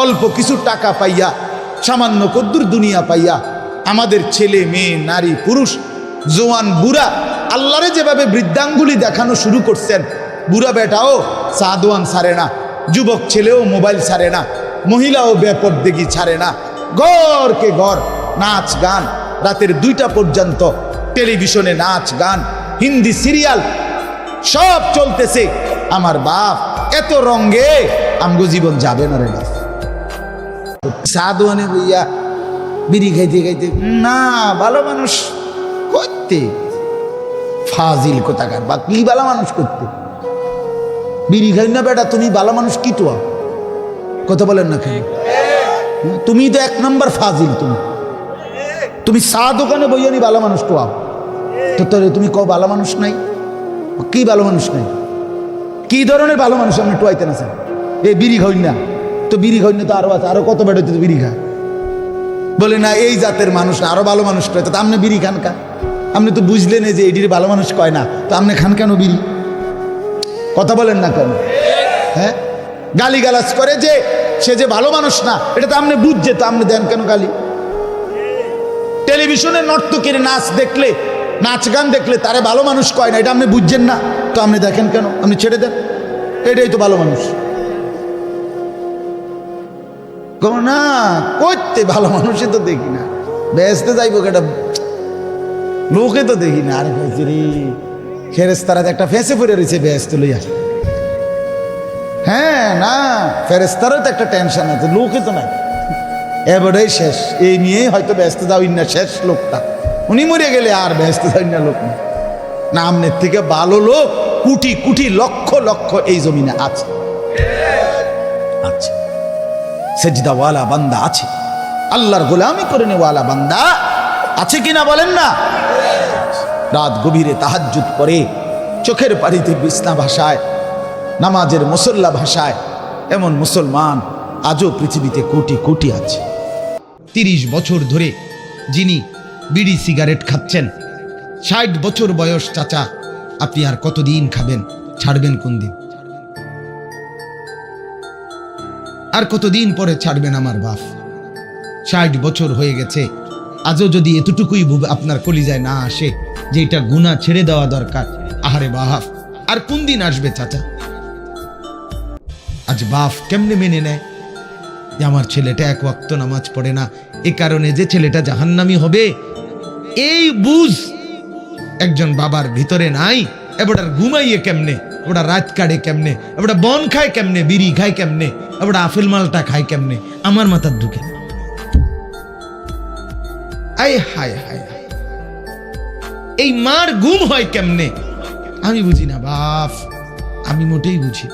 অল্প কিছু টাকা পাইয়া, সামান্য কদ্দুর দুনিয়া পাইয়া আমাদের ছেলে মেয়ে নারী পুরুষ জোয়ান বুড়া আল্লাহরে যেভাবে বৃদ্ধাঙ্গুলি দেখানো শুরু করছেন, বুড়া বেটাও সাদওয়ান ছাড়ে না, যুবক ছেলেও মোবাইল ছাড়ে না, মহিলাও বেপরদেগি ছাড়ে না, ঘরকে ঘর নাচ গান, রাতের 2টা পর্যন্ত টেলিভিশনে নাচ গান, হিন্দি সিরিয়াল সব চলতেছে। আমার বাপ এত রঙ্গে আমগো জীবন যাবে না রে বাপ। সাদওয়ানে বইয়া বিড়ি খাইতে খাইতে না, ভালো মানুষ করতে ফাজিল কোথাকার বা কি ভালো মানুষ করতে, বিড়ি খাই না বেটা তুমি ভালো মানুষ কি তো কথা বলেন না কেন? তুমি তো 1 নম্বর ফাজিল। তুমি চা দোকানে বইয়ানি ভালো মানুষ তো তোরে তুমি কও ভালো মানুষ নাই, কি ভালো মানুষ নাই, কি ধরনের ভালো মানুষ আপনি টোয়াইতে না স্যার? এই বিড়ি খাই না তো, বিড়ি খাই না তো আরো আছে, আরো কত বেটা হইতে বিড়ি খা বলে না, এই জাতের মানুষ না আরো ভালো মানুষ কয়, তো আপনি বিড়ি খান কা? আপনি তো বুঝলেন যে এটির ভালো মানুষ কয় না, তো আপনি খান কেন বিড়ি? কথা বলেন না কেন? হ্যাঁ, গালিগালাজ করে যে সে যে ভালো মানুষ না, এটা তো আপনি বুঝছে, তো আপনি দেন কেন গালি? টেলিভিশনে নর্তকীর নাচ দেখলে, নাচ গান দেখলে তারে ভালো মানুষ কয় না, এটা আপনি বুঝছেন না, তো আপনি দেখেন কেন? আপনি ছেড়ে দেন, এটাই তো ভালো মানুষ। না করতে ভালো মানুষই তো দেখি না, বেহেশতে যাইব কেটা লোকে তো দেখি না। আরে ভাইছি রে, ফেরেশতারা একটা ফেসে পড়ে রয়েছে বেহেশতে লইয়া। হ্যাঁ না, ফেরেশতারও তো একটা টেনশন আছে, লোকে তো নাই, এবারেই শেষ। এই নিয়েই হয়তো বেহেশতে যাওই না শেষ লোকটা, উনি মরে গেলে আর বেহেশতে যাওই না লোক না। না, আমনের থেকে ভালো লোক কোটি কোটি লক্ষ লক্ষ এই জমিনে আছে, আছে সেজদাওয়ালা বান্দা আছে, আল্লাহর গোলামি করে নেওয়ালা বান্দা আছে কিনা বলেন না? রাত গভীরে তাহাজ্জুদ করে, চোখের পানিতে বিছনা ভাসায়, নামাজের মুসল্লা ভাসায়, এমন মুসলমান আজও পৃথিবীতে কোটি কোটি আছে। 30 বছর ধরে যিনি বিড়ি সিগারেট খাচ্ছেন, 60 বছর বয়স চাচা, আপনি আর কতদিন খাবেন? ছাড়বেন কোন দিন? আর কতদিন পরে ছাড়বেন আমার বাপ? 60 বছর হয়ে গেছে, আজও যদি এতটুকুই আপনার কলিজায় না আসে যে এটা গুনাহ ছেড়ে দেওয়া দরকার, আহারে বাপ, আর কোন দিন আসবে চাচা? আজ বাপ কেমনে মেনে নেয় যে আমার ছেলেটা 1 ওয়াক্ত নামাজ পড়ে না, এ কারণে যে ছেলেটা জাহান্নামী হবে, এই বুঝ একজন বাবার ভিতরে নাই। এবারে ঘুমাইয়ে কেমনে, এবারে রাত কাটে কেমনে, এবারে বন খায় কেমনে, বিড়ি খায় কেমনে, এবারে আফেল মালটা খায় কেমনে, আমার মাথার ঢুকে। আয় হায় হায়, এই মার ঘুম হয় কেমনে আমি বুঝি না বাপ, আমি মোটেই বুঝি।